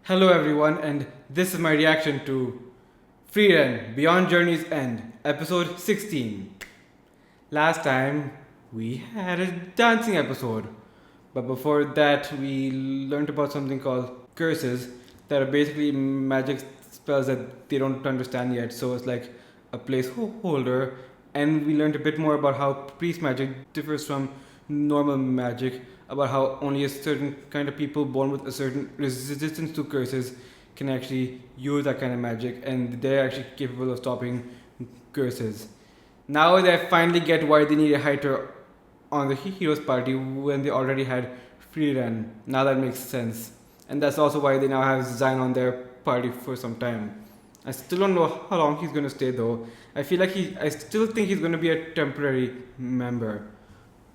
Hello everyone, and this is my reaction to Frieren Beyond Journey's End, episode 16. Last time we had a dancing episode, but before that we learned about something called curses that are basically magic spells that they don't understand yet, so it's like a placeholder, and we learned a bit more about how priest magic differs from normal magic, about how only a certain kind of people born with a certain resistance to curses can actually use that kind of magic, and they're actually capable of stopping curses. Now they finally get why they need a hider on the heroes party when they already had Frieren. Now that makes sense. And that's also why they now have Zion on their party for some time. I still don't know how long he's gonna stay though. I still think he's gonna be a temporary member.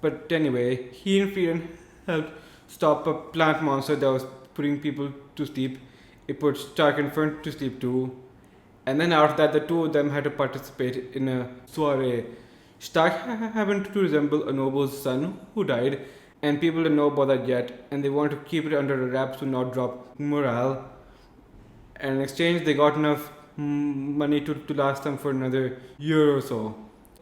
But anyway, he and Frieren helped stop a plant monster that was putting people to sleep. It put Stark and Fern to sleep too. And then after that, the two of them had to participate in a soiree. Stark happened to resemble a noble's son who died, and people didn't know about that yet, and they wanted to keep it under wraps to not drop morale. And in exchange, they got enough money to last them for another year or so.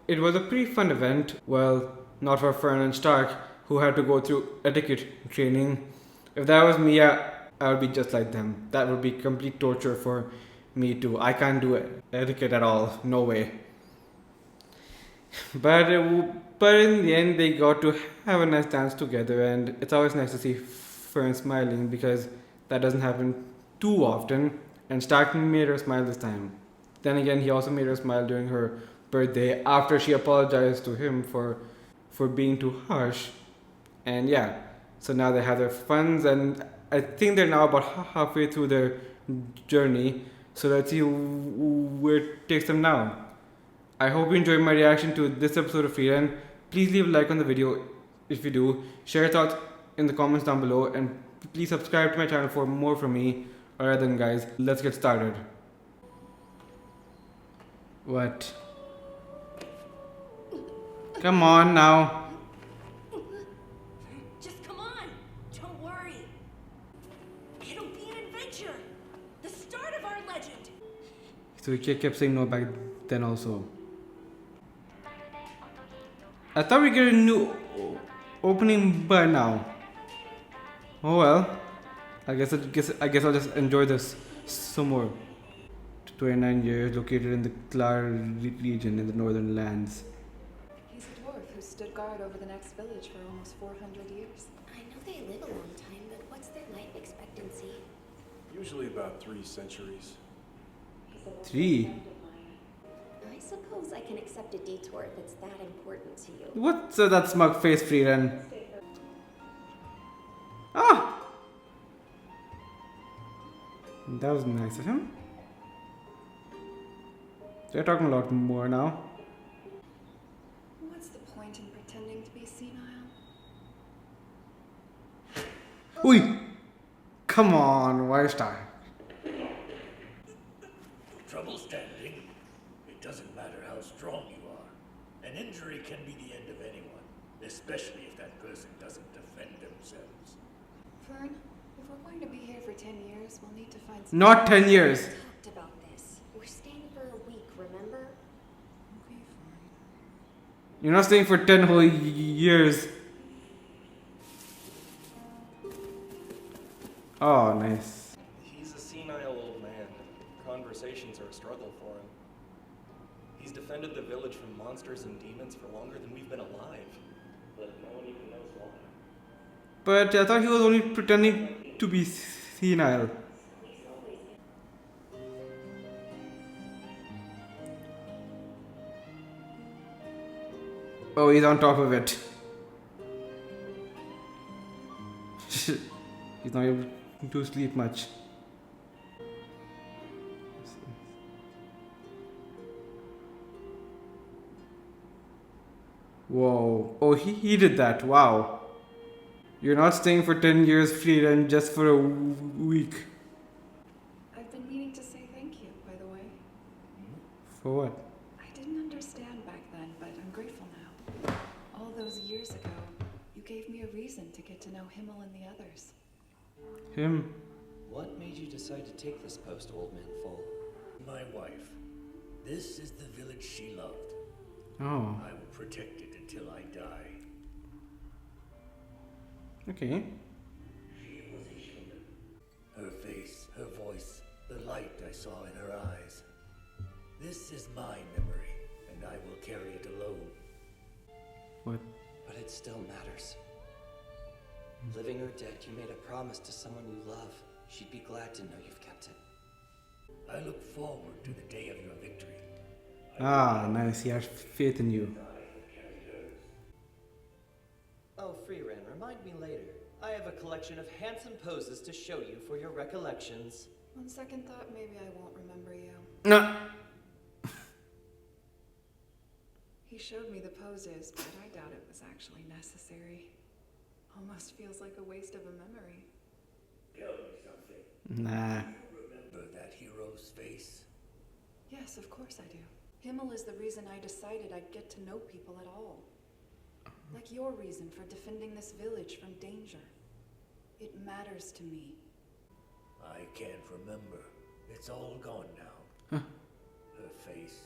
It was a pretty fun event. Well, not for Fern and Stark, who had to go through etiquette training. If that was me, I would be just like them. That would be complete torture for me too. I can't do etiquette at all. No way. But in the end, they got to have a nice dance together, and it's always nice to see Fern smiling because that doesn't happen too often. And Stark made her smile this time. Then again, he also made her smile during her birthday after she apologized to him for being too harsh. And yeah, so now they have their funds, and I think they're now about halfway through their journey. So let's see where it takes them now. I hope you enjoyed my reaction to this episode of Frieren. Please leave a like on the video if you do. Share your thoughts in the comments down below, and please subscribe to my channel for more from me. Alright then guys, let's get started. What? Come on now. Just come on. Don't worry. It'll be an adventure. The start of our legend. So he kept saying no back then also. I thought we get a new opening by now. Oh well. I guess I'll just enjoy this some more. 29 years, located in the Klar region in the northern lands. He's a dwarf who stood guard over the next village for almost 400 years. I know they live a long time, but what's their life expectancy? Usually about 3 centuries. 3? I suppose I can accept a detour if it's that important to you. What's that smug face, Frieren? Ah! That was nice of him. They're talking a lot more now. What's the point in pretending to be senile? Oi! Come on, why start? Trouble standing? It doesn't matter how strong you are. An injury can be the end of anyone, especially if that person doesn't defend themselves. Fern, if we're going to be here for 10 years, we'll need to find some... Not 10 years. We talked about this. We're staying for a week, remember? Okay, fine. You're not staying for 10 whole years. Oh, nice. He's a senile old man. Conversations are a struggle for him. He's defended the village from monsters and demons for longer than we've been alive. But no one even knows why. But I thought he was only pretending to be senile. Oh, he's on top of it. He's not able to sleep much. Whoa. Oh, he did that. Wow. You're not staying for 10 years, Frieren, just for a week. I've been meaning to say thank you, by the way. For what? I didn't understand back then, but I'm grateful now. All those years ago, you gave me a reason to get to know Himmel and the others. Him. What made you decide to take this post, Old Man Full? My wife. This is the village she loved. Oh, I will protect it until I die. okay. Her face, her voice, the light I saw in her eyes. This is my memory, and I will carry it alone. What? But it still matters. Living or dead, you made a promise to someone you love. She'd be glad to know you've kept it. I look forward to the day of your victory. Ah, nice. He has faith in you. Oh, Frieren, remind me later. I have a collection of handsome poses to show you for your recollections. On second thought, maybe I won't remember you. No. He showed me the poses, but I doubt it was actually necessary. Almost feels like a waste of a memory. Tell me something. Nah. Remember that hero's face? Yes, of course I do. Himmel is the reason I decided I'd get to know people at all. Like your reason for defending this village from danger. It matters to me. I can't remember. It's all gone now. Huh. Her face,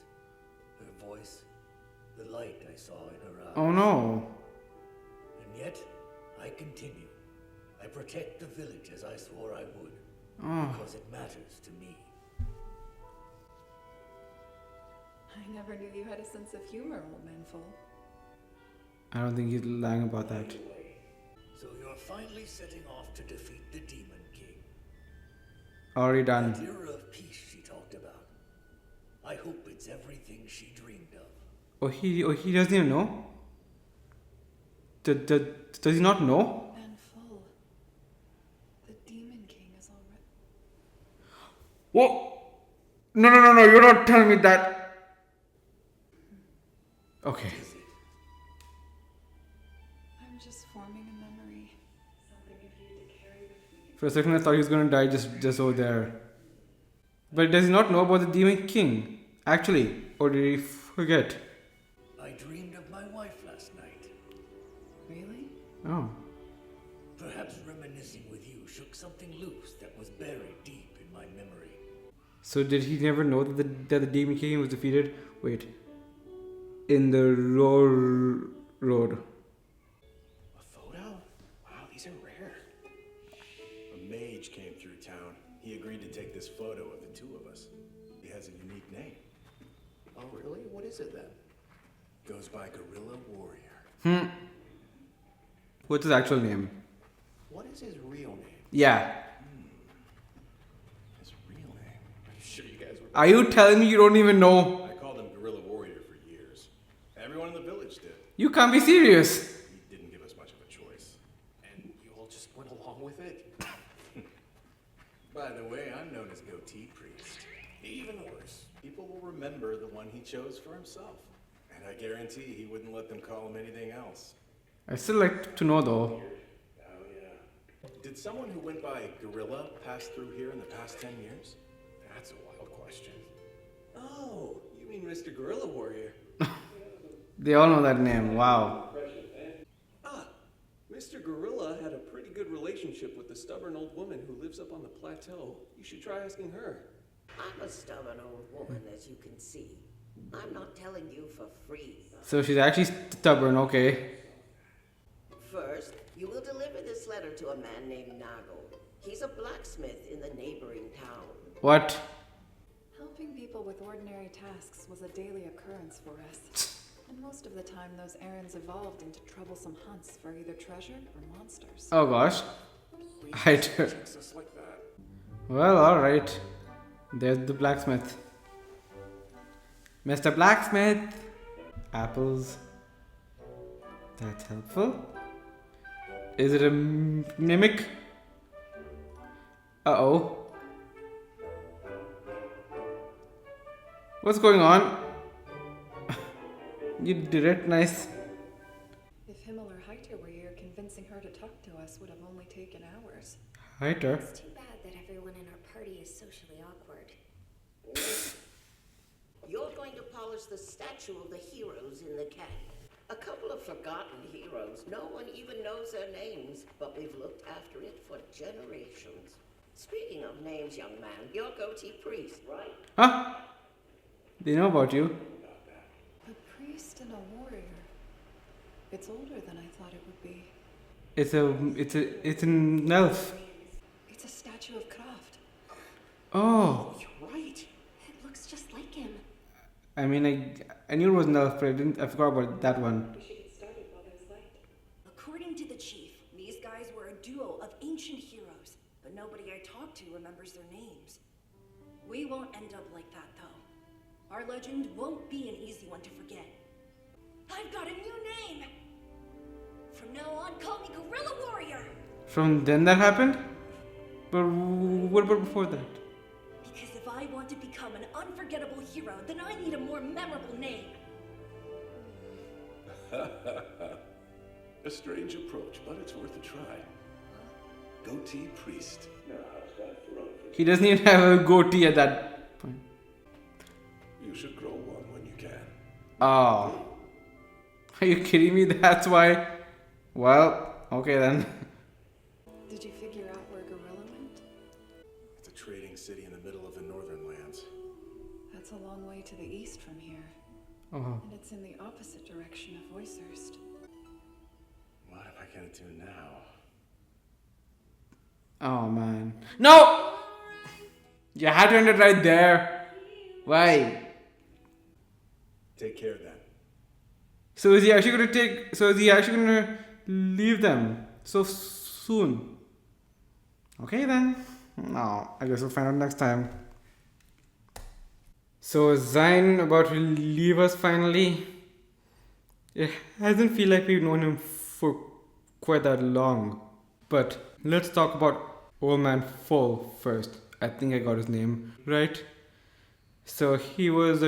her voice, the light I saw in her eyes. Oh no. And yet, I continue. I protect the village as I swore I would. Oh. Because it matters to me. I never knew you had a sense of humor, Old Man Full. I don't think he's lying about that. Anyway, so you're finally setting off to defeat the Demon King. Already That done. era of peace she talked about. I hope it's everything she dreamed of. Oh, he doesn't even know? Does he not know? Man Full. The Demon King is already... Whoa! No, you're not telling me that. Okay. Is it? I'm just forming a memory. Something for you to carry with me. For a second I thought he was gonna die just over there. But does he not know about the Demon King? Actually, or did he forget? I dreamed of my wife last night. Really? Oh. Perhaps reminiscing with you shook something loose that was buried deep in my memory. So did he never know that the Demon King was defeated? Wait. In the road. A photo? Wow, these are rare. A mage came through town. He agreed to take this photo of the two of us. He has a unique name. Oh, really? What is it then? Goes by Gorilla Warrior. What's his actual name? What is his real name? Yeah. His real name. I'm sure you guys were. Are you telling me you don't even know? I called him Gorilla Warrior for years. Everyone in the village did. You can't be serious. He didn't give us much of a choice. And you all just went along with it? By the way, I'm known as Goatee Priest. Even worse, people will remember the one he chose for himself. And I guarantee he wouldn't let them call him anything else. I still like to know though. Oh, yeah. Did someone who went by Gorilla pass through here in the past 10 years? That's a wild question. Oh, you mean Mr. Gorilla Warrior? They all know that name. Wow. Ah, Mr. Gorilla had a pretty good relationship with the stubborn old woman who lives up on the plateau. You should try asking her. I'm a stubborn old woman, as you can see. I'm not telling you for free. So she's actually stubborn, okay. First, you will deliver this letter to a man named Nago. He's a blacksmith in the neighboring town. What? Helping people with ordinary tasks was a daily occurrence for us. And most of the time, those errands evolved into troublesome hunts for either treasure or monsters. Oh gosh. I do. Checks us like that. Well, alright. There's the blacksmith. Mr. Blacksmith! Apples. That's helpful. Is it a mimic? Uh-oh. What's going on? You did it, nice. If Himmel or Heiter were here, convincing her to talk to us would have only taken hours. Heiter. It's too bad that everyone in our party is socially awkward. You're going to polish the statue of the heroes in the canyon. A couple of forgotten heroes. No one even knows their names, but we've looked after it for generations. Speaking of names, young man, you're Goatee Priest, right? Huh? They know about you. A priest and a warrior. It's older than I thought it would be. It's an elf. It's a statue of Kraft. Oh. You're right. It looks just like him. I mean, I knew it was an elf, but I forgot about that one. According to the chief, these guys were a duo of ancient heroes, but nobody I talked to remembers their names. We won't end up like that, though. Our legend won't be an easy one to forget. I've got a new name! From now on, call me Gorilla Warrior! From then that happened? But what about before that? Because if I want to become an unforgettable hero, then I need a more memorable name. A strange approach, but it's worth a try. Goatee Priest. Now, how's that for unforgettable? He doesn't even have a goatee at that point. You should grow one when you can. Oh. Are you kidding me? That's why? Well, okay then. Did you figure out where Gorilla went? It's a trading city in the middle of the northern lands. That's a long way to the east from here. Oh. And it's in the opposite direction of Voicehurst. What am I gonna do now? Oh man. No! You had to end it right there. Why? Take care then. So is he actually gonna leave them so soon? Okay then. No, I guess we'll find out next time. So is Zion about to leave us finally? It hasn't feel like we've known him for quite that long. But let's talk about Old Man Full first. I think I got his name right. So he was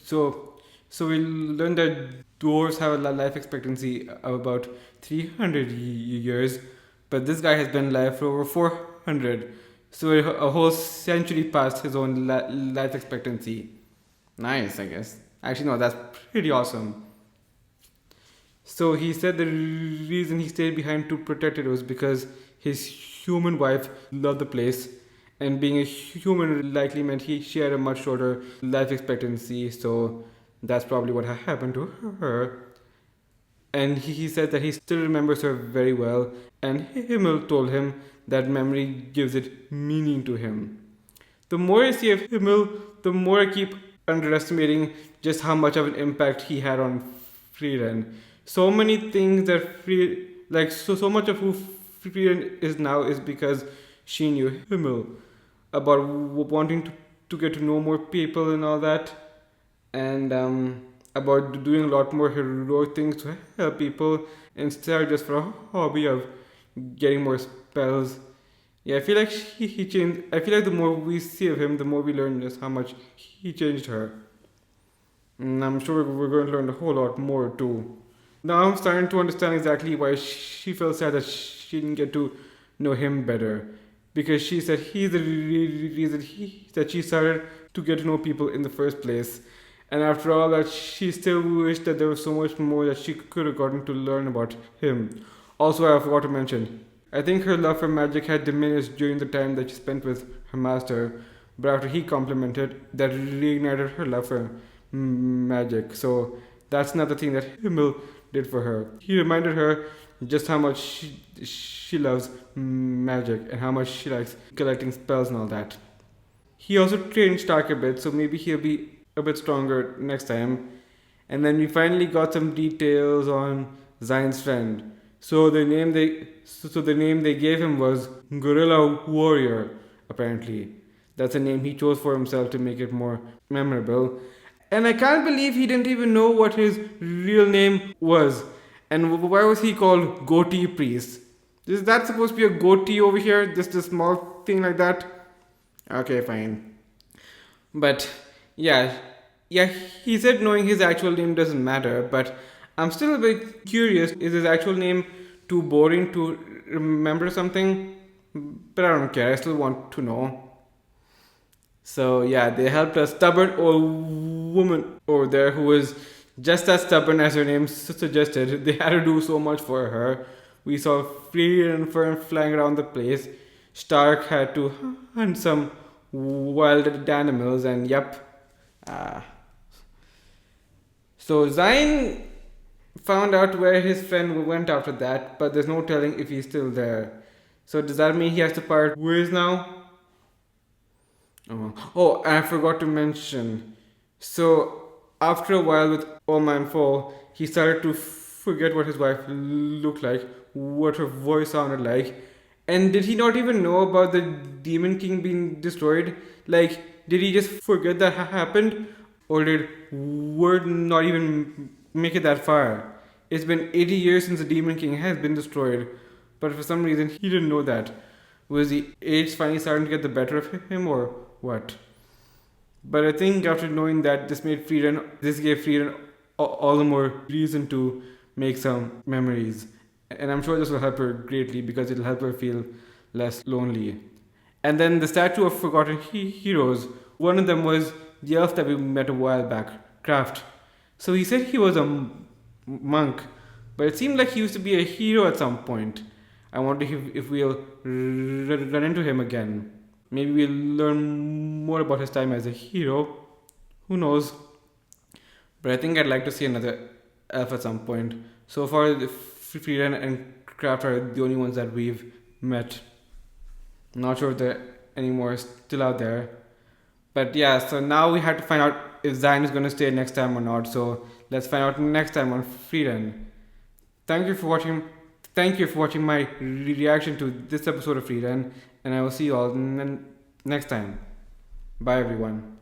so we learned that dwarves have a life expectancy of about 300 years, but this guy has been alive for over 400. So a whole century past his own life expectancy. Nice, I guess. Actually, no, that's pretty awesome. So he said the reason he stayed behind to protect it was because his human wife loved the place, and being a human likely meant she had a much shorter life expectancy, so that's probably what happened to her. And he said that he still remembers her very well, and Himmel told him that memory gives it meaning to him. The more I see of Himmel, the more I keep underestimating just how much of an impact he had on Frieren. So many things that so much of who Frieren is now is because she knew Himmel, about wanting to get to know more people and all that, and about doing a lot more heroic things to help people instead of just for a hobby of getting more spells. Yeah, I feel like he changed. I feel like the more we see of him, the more we learn just how much he changed her. And I'm sure we're going to learn a whole lot more too. Now I'm starting to understand exactly why she felt sad that she didn't get to know him better. Because she said he's the reason that she started to get to know people in the first place. And after all that, she still wished that there was so much more that she could have gotten to learn about him. Also, I forgot to mention, I think her love for magic had diminished during the time that she spent with her master. But after he complimented, that reignited her love for magic. So that's another thing that Himmel did for her. He reminded her just how much she loves magic and how much she likes collecting spells and all that. He also trained Stark a bit, so maybe he'll be a bit stronger next time. And then we finally got some details on Zion's friend. So the name they gave him was Gorilla Warrior, apparently. That's a name he chose for himself to make it more memorable. And I can't believe he didn't even know what his real name was. And why was he called Goatee Priest? Is that supposed to be a goatee over here? Just a small thing like that? Okay, fine. But yeah, he said knowing his actual name doesn't matter, but I'm still a bit curious. Is his actual name too boring to remember something? But I don't care, I still want to know. So yeah, they helped a stubborn old woman over there who was just as stubborn as her name suggested. They had to do so much for her. We saw Frieren and Fern flying around the place. Stark had to hunt some wild animals, and yep. Uh, so Zion found out where his friend went after that, but there's no telling if he's still there. So does that mean he has to part ways now? Oh, and I forgot to mention. So after a while with All Man 4, he started to forget what his wife looked like, what her voice sounded like. And did he not even know about the Demon King being destroyed? Like, did he just forget that happened? Or did word not even make it that far? It's been 80 years since the Demon King has been destroyed, but for some reason he didn't know that. Was the age finally starting to get the better of him, or what? But I think after knowing that, this gave Frieren all the more reason to make some memories. And I'm sure this will help her greatly because it'll help her feel less lonely. And then the statue of forgotten heroes, one of them was the elf that we met a while back, Kraft. So he said he was a monk, but it seemed like he used to be a hero at some point. I wonder if we'll run into him again. Maybe we'll learn more about his time as a hero. Who knows? But I think I'd like to see another elf at some point. So far, Frieren and Kraft are the only ones that we've met. Not sure if there are any more still out there. But yeah, so now we have to find out if Zion is going to stay next time or not. So let's find out next time on Frieren. Thank you for watching. Thank you for watching my reaction to this episode of Frieren, and I will see you all next time. Bye everyone.